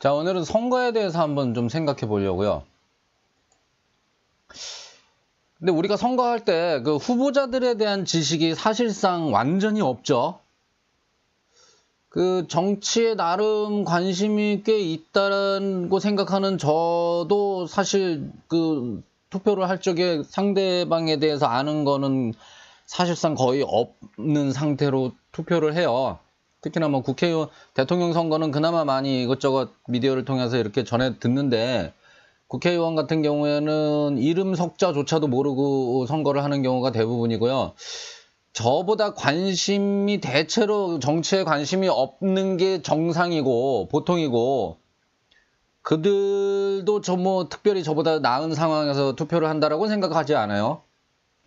자, 오늘은 선거에 대해서 한번 좀 생각해 보려고요. 근데 우리가 선거할 때 그 후보자들에 대한 지식이 사실상 완전히 없죠. 그 정치에 나름 관심이 꽤 있다고 생각하는 저도 사실 그 투표를 할 적에 상대방에 대해서 아는 거는 사실상 거의 없는 상태로 투표를 해요. 특히나 뭐 국회의원, 대통령 선거는 그나마 많이 이것저것 미디어를 통해서 이렇게 전해 듣는데, 국회의원 같은 경우에는 이름 석자조차도 모르고 선거를 하는 경우가 대부분이고요. 저보다 관심이 대체로 정치에 관심이 없는 게 정상이고 보통이고, 그들도 특별히 저보다 나은 상황에서 투표를 한다라고 생각하지 않아요.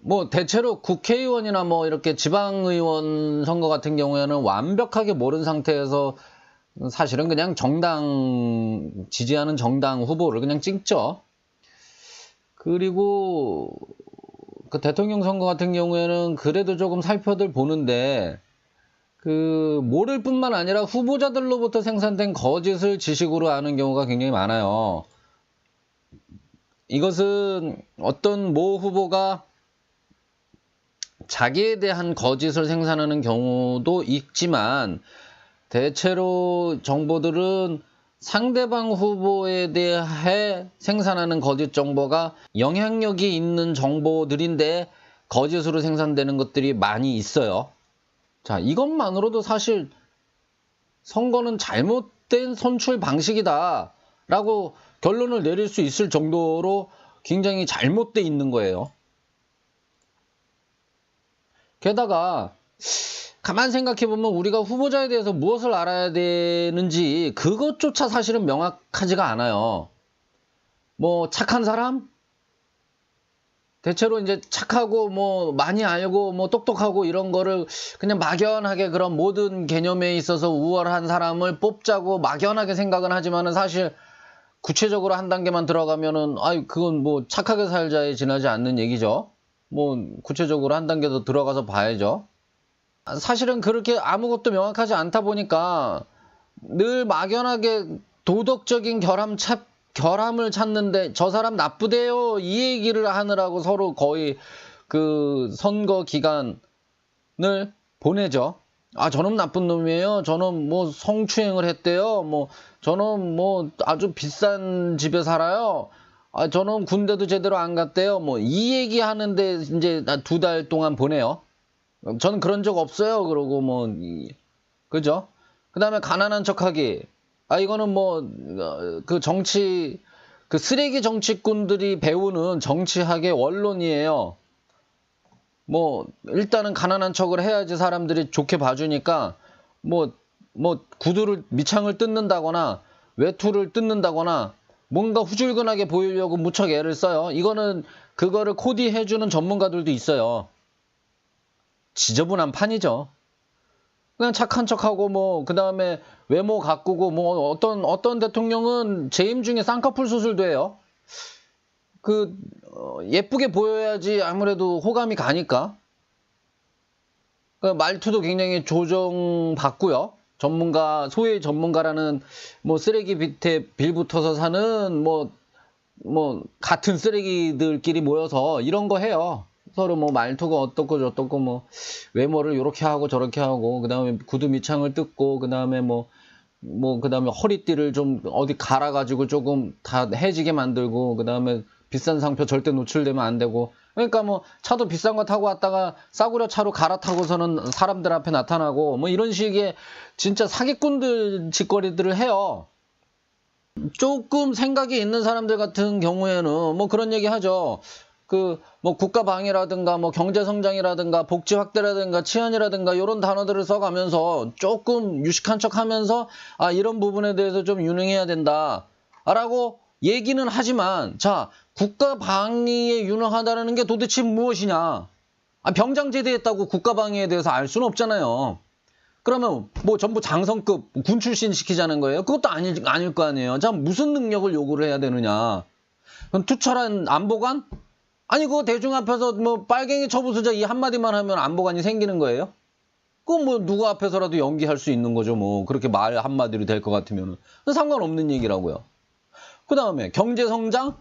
뭐 대체로 국회의원이나 뭐 이렇게 지방의원 선거 같은 경우에는 완벽하게 모르는 상태에서 사실은 그냥 지지하는 정당 후보를 그냥 찍죠. 그리고 그 대통령 선거 같은 경우에는 그래도 조금 살펴들 보는데, 그 모를 뿐만 아니라 후보자들로부터 생산된 거짓을 지식으로 아는 경우가 굉장히 많아요. 이것은 어떤 모 후보가 자기에 대한 거짓을 생산하는 경우도 있지만, 대체로 정보들은 상대방 후보에 대해 생산하는 거짓 정보가 영향력이 있는 정보들인데 거짓으로 생산되는 것들이 많이 있어요. 자, 이것만으로도 사실 선거는 잘못된 선출 방식이다 라고 결론을 내릴 수 있을 정도로 굉장히 잘못돼 있는 거예요. 게다가 가만 생각해보면 우리가 후보자에 대해서 무엇을 알아야 되는지 그것조차 사실은 명확하지가 않아요. 뭐 착한 사람? 대체로 이제 착하고 뭐 많이 알고 뭐 똑똑하고 이런 거를 그냥 막연하게 그런 모든 개념에 있어서 우월한 사람을 뽑자고 막연하게 생각은 하지만은, 사실 구체적으로 한 단계만 들어가면은 그건 뭐 착하게 살자에 지나지 않는 얘기죠. 뭐 구체적으로 한 단계 더 들어가서 봐야죠. 사실은 그렇게 아무것도 명확하지 않다 보니까 늘 막연하게 도덕적인 결함을 찾는데, 저 사람 나쁘대요 이 얘기를 하느라고 서로 거의 그 선거 기간을 보내죠. 저놈 나쁜 놈이에요, 저놈 뭐 성추행을 했대요, 뭐 저놈 뭐 아주 비싼 집에 살아요, 저놈 군대도 제대로 안 갔대요, 뭐 이 얘기 하는데 이제 2달 동안 보내요. 저는 그런 적 없어요 그러고 뭐 그죠? 그 다음에 가난한 척하기. 이거는 뭐 그 쓰레기 정치꾼들이 배우는 정치학의 원론이에요. 뭐 일단은 가난한 척을 해야지 사람들이 좋게 봐주니까 뭐 구두를 밑창을 뜯는다거나 외투를 뜯는다거나 뭔가 후줄근하게 보이려고 무척 애를 써요. 이거는 그거를 코디해주는 전문가들도 있어요. 지저분한 판이죠. 그냥 착한 척하고 뭐 그 다음에 외모 가꾸고 뭐 어떤 대통령은 재임 중에 쌍꺼풀 수술도 해요. 예쁘게 보여야지 아무래도 호감이 가니까. 말투도 굉장히 조정받고요. 소위 전문가라는 뭐 쓰레기 밑에 빌붙어서 사는 뭐 같은 쓰레기들끼리 모여서 이런 거 해요. 서로 뭐 말투가 어떻고 저떻고 뭐 외모를 이렇게 하고 저렇게 하고, 그 다음에 구두 밑창을 뜯고, 그 다음에 그 다음에 허리띠를 좀 어디 갈아가지고 조금 다 해지게 만들고, 그 다음에 비싼 상표 절대 노출되면 안 되고. 그러니까 뭐 차도 비싼 거 타고 왔다가 싸구려 차로 갈아타고서는 사람들 앞에 나타나고 뭐 이런 식의 진짜 사기꾼들 짓거리들을 해요. 조금 생각이 있는 사람들 같은 경우에는 뭐 그런 얘기 하죠. 뭐 국가 방위라든가 뭐 경제 성장이라든가 복지 확대라든가 치안이라든가 이런 단어들을 써가면서 조금 유식한 척 하면서 이런 부분에 대해서 좀 유능해야 된다 라고 얘기는 하지만, 자, 국가 방위에 유능하다는 게 도대체 무엇이냐? 병장 제대했다고 국가 방위에 대해서 알 수는 없잖아요. 그러면 뭐 전부 장성급 군 출신 시키자는 거예요? 그것도 아닐 거 아니에요. 자, 무슨 능력을 요구를 해야 되느냐? 그럼 투철한 안보관? 그거 대중 앞에서 뭐 빨갱이 처부수자 이 한마디만 하면 안보관이 생기는 거예요? 그건 뭐 누구 앞에서라도 연기할 수 있는 거죠. 뭐 그렇게 말 한마디로 될 것 같으면은 상관없는 얘기라고요. 그 다음에 경제 성장?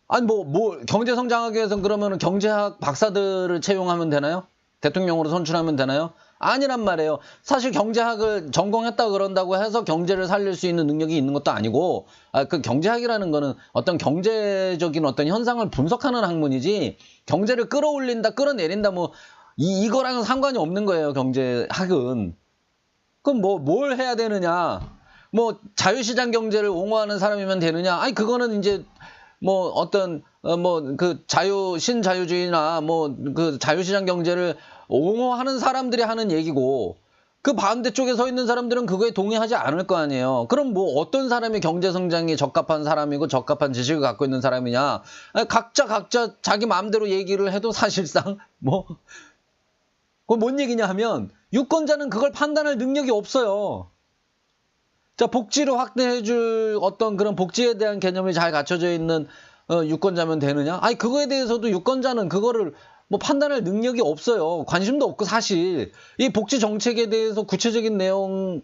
아니 뭐 경제 성장하기 위해서 그러면은 경제학 박사들을 채용하면 되나요? 대통령으로 선출하면 되나요? 아니란 말이에요. 사실 경제학을 전공했다 그런다고 해서 경제를 살릴 수 있는 능력이 있는 것도 아니고, 그 경제학이라는 거는 어떤 경제적인 어떤 현상을 분석하는 학문이지, 경제를 끌어올린다, 끌어내린다, 뭐, 이거랑은 상관이 없는 거예요, 경제학은. 그럼 뭘 해야 되느냐? 뭐, 자유시장 경제를 옹호하는 사람이면 되느냐? 아니, 그거는 이제, 뭐, 어떤, 신자유주의나 그 자유시장 경제를 옹호하는 사람들이 하는 얘기고, 그 반대쪽에 서 있는 사람들은 그거에 동의하지 않을 거 아니에요. 그럼 뭐 어떤 사람이 경제성장에 적합한 사람이고 적합한 지식을 갖고 있는 사람이냐? 아니, 각자 자기 마음대로 얘기를 해도 사실상 그건 뭔 얘기냐 하면 유권자는 그걸 판단할 능력이 없어요. 자, 복지를 확대해줄 어떤 그런 복지에 대한 개념이 잘 갖춰져 있는 유권자면 되느냐? 아니, 그거에 대해서도 유권자는 그거를 뭐 판단할 능력이 없어요. 관심도 없고, 사실 이 복지 정책에 대해서 구체적인 내용을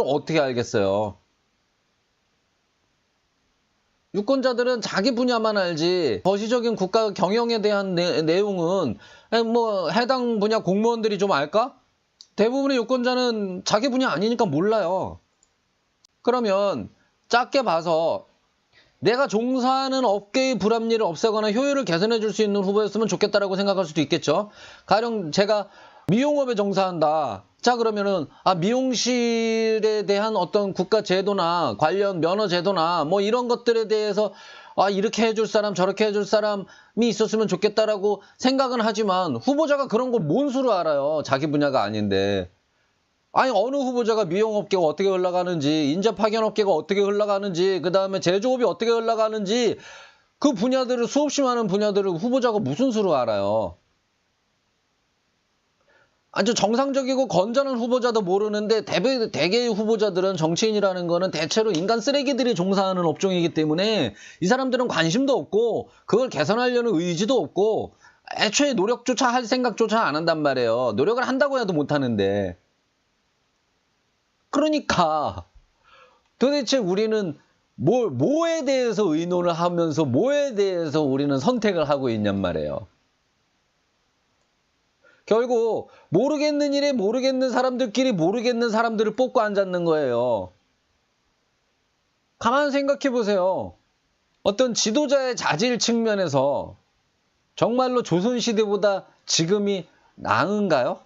어떻게 알겠어요? 유권자들은 자기 분야만 알지 거시적인 국가 경영에 대한 내용은 뭐 해당 분야 공무원들이 좀 알까? 대부분의 유권자는 자기 분야 아니니까 몰라요. 그러면 작게 봐서 내가 종사하는 업계의 불합리를 없애거나 효율을 개선해 줄 수 있는 후보였으면 좋겠다라고 생각할 수도 있겠죠. 가령 제가 미용업에 종사한다. 자, 그러면은 미용실에 대한 어떤 국가 제도나 관련 면허 제도나 뭐 이런 것들에 대해서 이렇게 해줄 사람 저렇게 해줄 사람이 있었으면 좋겠다라고 생각은 하지만 후보자가 그런 걸 뭔 수로 알아요. 자기 분야가 아닌데. 아니, 어느 후보자가 미용업계가 어떻게 흘러가는지, 인재파견업계가 어떻게 흘러가는지, 그 다음에 제조업이 어떻게 흘러가는지, 그 분야들을, 수없이 많은 분야들을 후보자가 무슨 수로 알아요? 아주 정상적이고 건전한 후보자도 모르는데, 대개의 후보자들은, 정치인이라는 거는 대체로 인간 쓰레기들이 종사하는 업종이기 때문에 이 사람들은 관심도 없고 그걸 개선하려는 의지도 없고 애초에 노력조차 할 생각조차 안 한단 말이에요. 노력을 한다고 해도 못하는데. 그러니까 도대체 우리는 뭐에 대해서 의논을 하면서 뭐에 대해서 우리는 선택을 하고 있냔 말이에요. 결국 모르겠는 일에 모르겠는 사람들끼리 모르겠는 사람들을 뽑고 앉았는 거예요. 가만 생각해 보세요. 어떤 지도자의 자질 측면에서 정말로 조선시대보다 지금이 나은가요?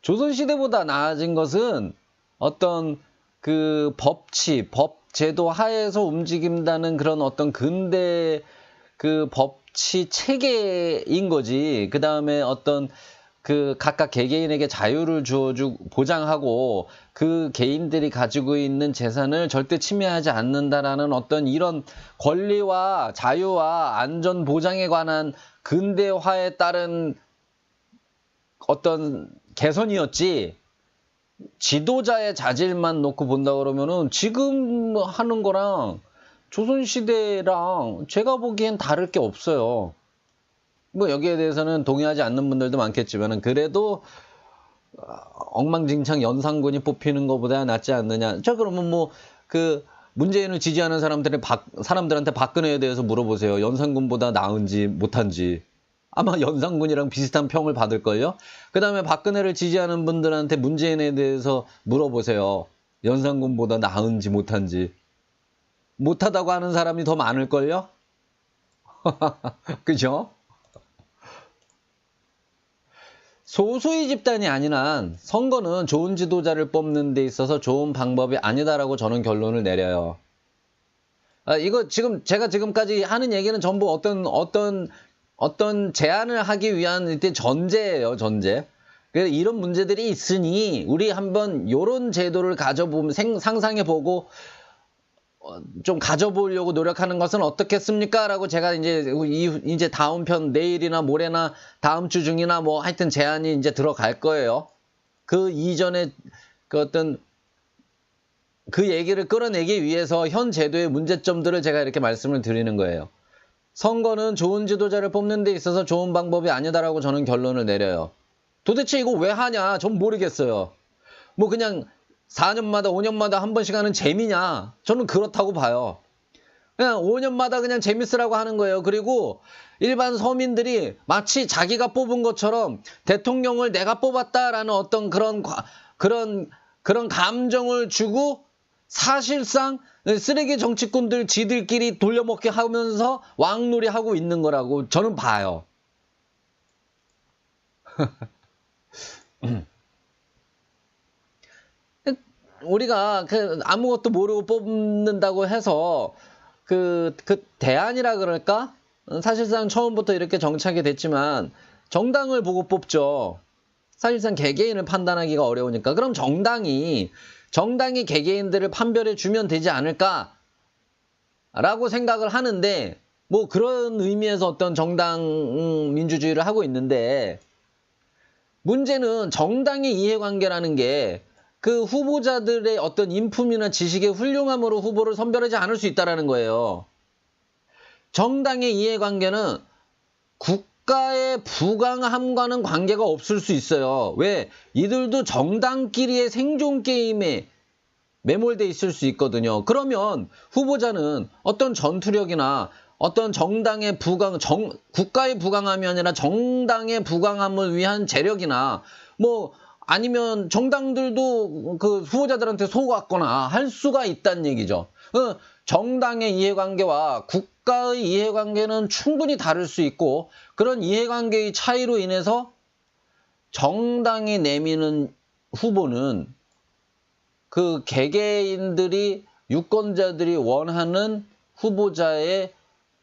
조선시대보다 나아진 것은 어떤 그 법 제도 하에서 움직인다는 그런 어떤 근대 그 법치 체계인 거지. 그 다음에 어떤 그 각각 개개인에게 자유를 주어주고 보장하고 그 개인들이 가지고 있는 재산을 절대 침해하지 않는다라는 어떤 이런 권리와 자유와 안전 보장에 관한 근대화에 따른 어떤 개선이었지, 지도자의 자질만 놓고 본다 그러면은 지금 하는 거랑 조선시대랑 제가 보기엔 다를 게 없어요. 뭐 여기에 대해서는 동의하지 않는 분들도 많겠지만은 그래도 엉망진창 연산군이 뽑히는 것보다 낫지 않느냐. 자, 그러면 뭐 그 문재인을 지지하는 사람들한테 박근혜에 대해서 물어보세요. 연산군보다 나은지 못한지. 아마 연산군이랑 비슷한 평을 받을걸요? 그 다음에 박근혜를 지지하는 분들한테 문재인에 대해서 물어보세요. 연산군보다 나은지 못한지. 못하다고 하는 사람이 더 많을걸요? 그죠? 소수의 집단이 아닌 한 선거는 좋은 지도자를 뽑는 데 있어서 좋은 방법이 아니다라고 저는 결론을 내려요. 이거 제가 지금까지 하는 얘기는 전부 어떤 제안을 하기 위한 전제예요, 전제. 그래서 이런 문제들이 있으니 우리 한번 이런 제도를 상상해보고 좀 가져보려고 노력하는 것은 어떻겠습니까? 라고 제가 이제 다음 편 내일이나 모레나 다음 주 중이나 뭐 하여튼 제안이 이제 들어갈 거예요. 그 이전에 그 얘기를 끌어내기 위해서 현 제도의 문제점들을 제가 이렇게 말씀을 드리는 거예요. 선거는 좋은 지도자를 뽑는 데 있어서 좋은 방법이 아니다라고 저는 결론을 내려요. 도대체 이거 왜 하냐? 전 모르겠어요. 뭐 그냥 4년마다 5년마다 한 번씩 하는 재미냐? 저는 그렇다고 봐요. 그냥 5년마다 그냥 재밌으라고 하는 거예요. 그리고 일반 서민들이 마치 자기가 뽑은 것처럼 대통령을 내가 뽑았다라는 어떤 그런 감정을 주고 사실상 쓰레기 정치꾼들 지들끼리 돌려먹게 하면서 왕놀이 하고 있는 거라고 저는 봐요. 우리가 아무것도 모르고 뽑는다고 해서 그 대안이라 그럴까? 사실상 처음부터 이렇게 정착이 됐지만 정당을 보고 뽑죠. 사실상 개개인을 판단하기가 어려우니까. 그럼 정당이 개개인들을 판별해 주면 되지 않을까라고 생각을 하는데, 뭐 그런 의미에서 어떤 정당 민주주의를 하고 있는데, 문제는 정당의 이해관계라는 게 그 후보자들의 어떤 인품이나 지식의 훌륭함으로 후보를 선별하지 않을 수 있다는 거예요. 정당의 이해관계는 국가의 부강함과는 관계가 없을 수 있어요. 왜? 이들도 정당끼리의 생존 게임에 매몰돼 있을 수 있거든요. 그러면 후보자는 어떤 전투력이나 어떤 정당의 국가의 부강함이 아니라 정당의 부강함을 위한 재력이나 뭐 아니면 정당들도 그 후보자들한테 속았거나 할 수가 있다는 얘기죠. 정당의 이해관계와 국가의 이해관계는 충분히 다를 수 있고, 그런 이해관계의 차이로 인해서 정당이 내미는 후보는 그 개개인들이 유권자들이 원하는 후보자의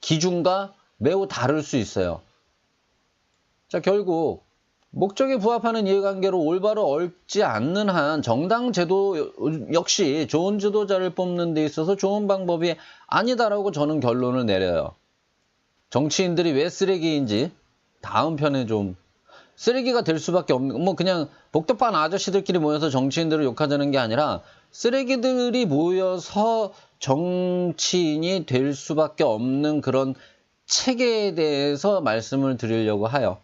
기준과 매우 다를 수 있어요. 자, 결국 목적에 부합하는 이해관계로 올바로 얽지 않는 한 정당 제도 역시 좋은 지도자를 뽑는 데 있어서 좋은 방법이 아니다라고 저는 결론을 내려요. 정치인들이 왜 쓰레기인지 다음 편에 좀 쓰레기가 될 수밖에 없는, 뭐 그냥 복덕반 아저씨들끼리 모여서 정치인들을 욕하자는 게 아니라 쓰레기들이 모여서 정치인이 될 수밖에 없는 그런 체계에 대해서 말씀을 드리려고 해요.